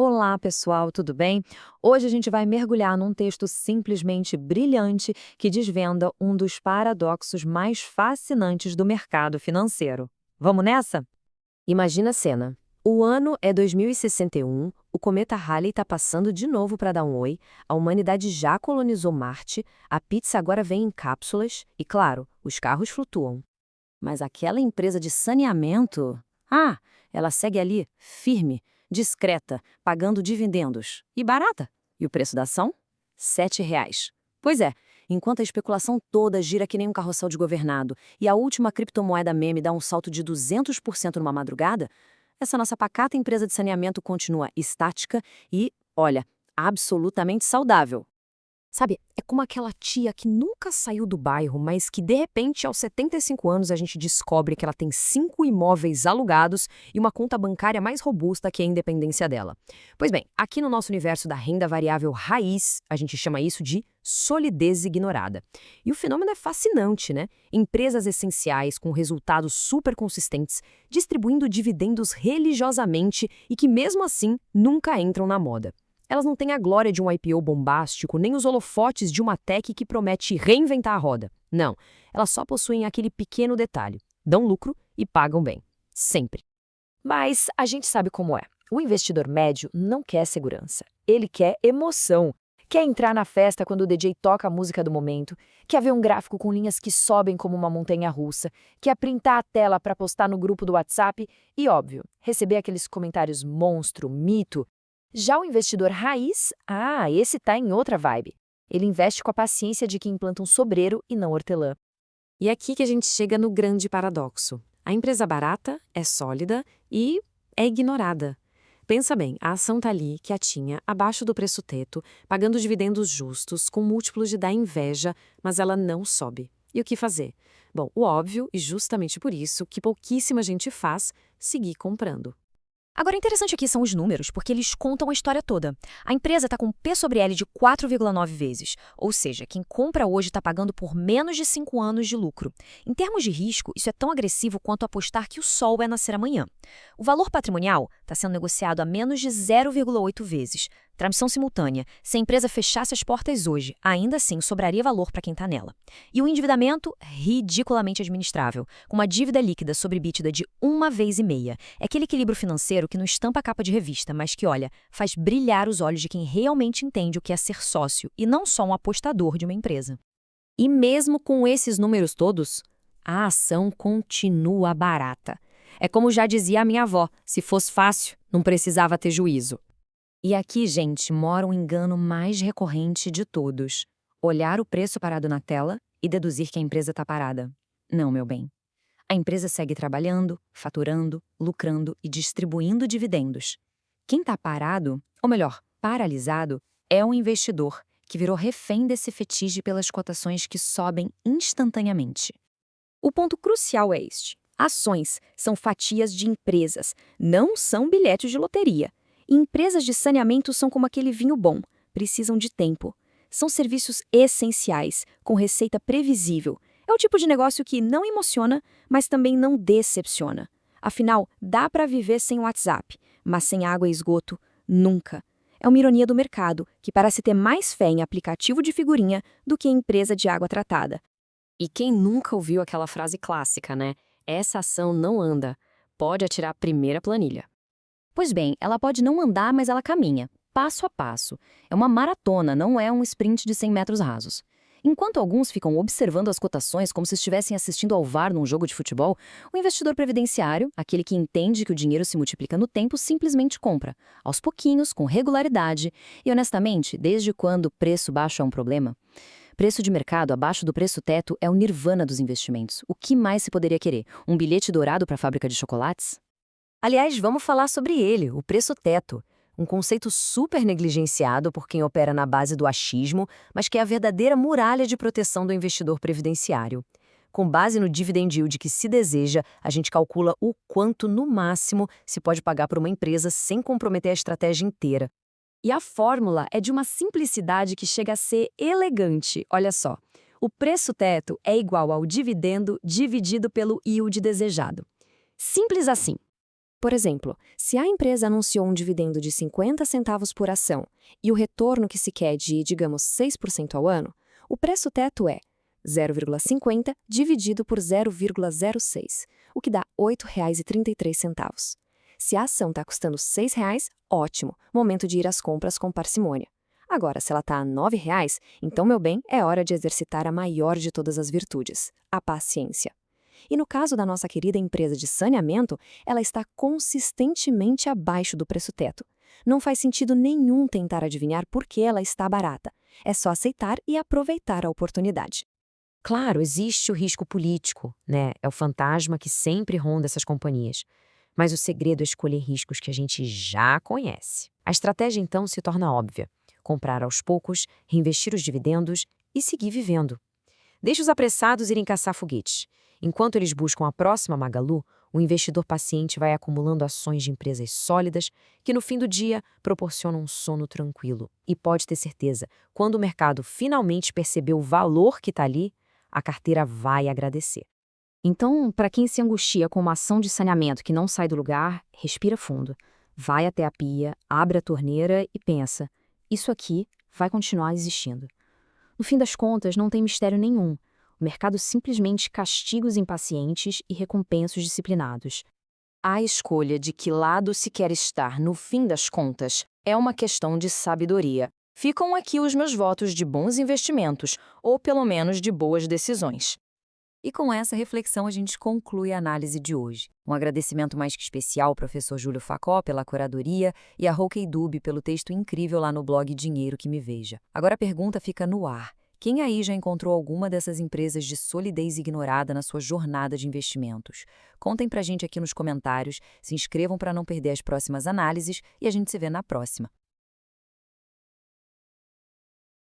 Olá, pessoal, tudo bem? Hoje a gente vai mergulhar num texto simplesmente brilhante que desvenda um dos paradoxos mais fascinantes do mercado financeiro. Vamos nessa? Imagina a cena. O ano é 2061, o cometa Halley está passando de novo para dar um oi, a humanidade já colonizou Marte, a pizza agora vem em cápsulas e, claro, os carros flutuam. Mas aquela empresa de saneamento, ela segue ali, firme, discreta, pagando dividendos. E barata. E o preço da ação? R$ 7. Pois é, enquanto a especulação toda gira que nem um carrossel de governado e a última criptomoeda meme dá um salto de 200% numa madrugada, essa nossa pacata empresa de saneamento continua estática e, olha, absolutamente saudável. Sabe, é como aquela tia que nunca saiu do bairro, mas que de repente, aos 75 anos, a gente descobre que ela tem 5 imóveis alugados e uma conta bancária mais robusta que a independência dela. Pois bem, aqui no nosso universo da renda variável raiz, a gente chama isso de solidez ignorada. E o fenômeno é fascinante, né? Empresas essenciais com resultados super consistentes, distribuindo dividendos religiosamente e que mesmo assim nunca entram na moda. Elas não têm a glória de um IPO bombástico, nem os holofotes de uma tech que promete reinventar a roda. Não, elas só possuem aquele pequeno detalhe. Dão lucro e pagam bem. Sempre. Mas a gente sabe como é. O investidor médio não quer segurança. Ele quer emoção. Quer entrar na festa quando o DJ toca a música do momento, quer ver um gráfico com linhas que sobem como uma montanha-russa, quer printar a tela para postar no grupo do WhatsApp e, óbvio, receber aqueles comentários monstro, mito. Já o investidor raiz, esse tá em outra vibe. Ele investe com a paciência de quem planta um sobreiro e não hortelã. E é aqui que a gente chega no grande paradoxo. A empresa barata é sólida e é ignorada. Pensa bem, a ação tá ali, quietinha, abaixo do preço-teto, pagando dividendos justos, com múltiplos de dar inveja, mas ela não sobe. E o que fazer? Bom, o óbvio, e justamente por isso, que pouquíssima gente faz, seguir comprando. Agora, interessante aqui são os números, porque eles contam a história toda. A empresa está com P sobre L de 4,9 vezes, ou seja, quem compra hoje está pagando por menos de 5 anos de lucro. Em termos de risco, isso é tão agressivo quanto apostar que o sol vai nascer amanhã. O valor patrimonial está sendo negociado a menos de 0,8 vezes. Transmissão simultânea. Se a empresa fechasse as portas hoje, ainda assim sobraria valor para quem está nela. E o endividamento, ridiculamente administrável, com uma dívida líquida sobre EBITDA de 1,5 vezes. É aquele equilíbrio financeiro que não estampa a capa de revista, mas que, olha, faz brilhar os olhos de quem realmente entende o que é ser sócio e não só um apostador de uma empresa. E mesmo com esses números todos, a ação continua barata. É como já dizia a minha avó, se fosse fácil, não precisava ter juízo. E aqui, gente, mora um engano mais recorrente de todos. Olhar o preço parado na tela e deduzir que a empresa está parada. Não, meu bem. A empresa segue trabalhando, faturando, lucrando e distribuindo dividendos. Quem está parado, ou melhor, paralisado, é o investidor, que virou refém desse fetiche pelas cotações que sobem instantaneamente. O ponto crucial é este. Ações são fatias de empresas, não são bilhetes de loteria. E empresas de saneamento são como aquele vinho bom, precisam de tempo. São serviços essenciais, com receita previsível. É o tipo de negócio que não emociona, mas também não decepciona. Afinal, dá para viver sem WhatsApp, mas sem água e esgoto, nunca. É uma ironia do mercado, que parece ter mais fé em aplicativo de figurinha do que em empresa de água tratada. E quem nunca ouviu aquela frase clássica, né? Essa ação não anda. Pode atirar a primeira planilha. Pois bem, ela pode não andar, mas ela caminha, passo a passo. É uma maratona, não é um sprint de 100 metros rasos. Enquanto alguns ficam observando as cotações como se estivessem assistindo ao VAR num jogo de futebol, o investidor previdenciário, aquele que entende que o dinheiro se multiplica no tempo, simplesmente compra, aos pouquinhos, com regularidade. E honestamente, desde quando preço baixo é um problema? Preço de mercado abaixo do preço-teto é o nirvana dos investimentos. O que mais se poderia querer? Um bilhete dourado para a fábrica de chocolates? Aliás, vamos falar sobre ele, o preço-teto. Um conceito super negligenciado por quem opera na base do achismo, mas que é a verdadeira muralha de proteção do investidor previdenciário. Com base no dividend yield que se deseja, a gente calcula o quanto, no máximo, se pode pagar por uma empresa sem comprometer a estratégia inteira. E a fórmula é de uma simplicidade que chega a ser elegante. Olha só, o preço-teto é igual ao dividendo dividido pelo yield desejado. Simples assim. Por exemplo, se a empresa anunciou um dividendo de 50 centavos por ação e o retorno que se quer de, digamos, 6% ao ano, o preço-teto é 0,50 dividido por 0,06, o que dá R$ 8,33. Se a ação está custando R$ 6,00, ótimo, momento de ir às compras com parcimônia. Agora, se ela está a R$ 9,00, então, meu bem, é hora de exercitar a maior de todas as virtudes, a paciência. E no caso da nossa querida empresa de saneamento, ela está consistentemente abaixo do preço-teto. Não faz sentido nenhum tentar adivinhar por que ela está barata. É só aceitar e aproveitar a oportunidade. Claro, existe o risco político, né? É o fantasma que sempre ronda essas companhias. Mas o segredo é escolher riscos que a gente já conhece. A estratégia, então, se torna óbvia. Comprar aos poucos, reinvestir os dividendos e seguir vivendo. Deixe os apressados irem caçar foguetes. Enquanto eles buscam a próxima Magalu, o investidor paciente vai acumulando ações de empresas sólidas que, no fim do dia, proporcionam um sono tranquilo. E pode ter certeza, quando o mercado finalmente perceber o valor que está ali, a carteira vai agradecer. Então, para quem se angustia com uma ação de saneamento que não sai do lugar, respira fundo. Vai até a pia, abre a torneira e pensa: isso aqui vai continuar existindo. No fim das contas, não tem mistério nenhum. O mercado simplesmente castiga os impacientes e recompensa os disciplinados. A escolha de que lado se quer estar no fim das contas é uma questão de sabedoria. Ficam aqui os meus votos de bons investimentos, ou pelo menos de boas decisões. E com essa reflexão a gente conclui a análise de hoje. Um agradecimento mais que especial ao professor Júlio Facó pela curadoria e a Roquei Dube pelo texto incrível lá no blog Dinheiro que Me Veja. Agora a pergunta fica no ar. Quem aí já encontrou alguma dessas empresas de solidez ignorada na sua jornada de investimentos? Contem pra gente aqui nos comentários, se inscrevam para não perder as próximas análises e a gente se vê na próxima.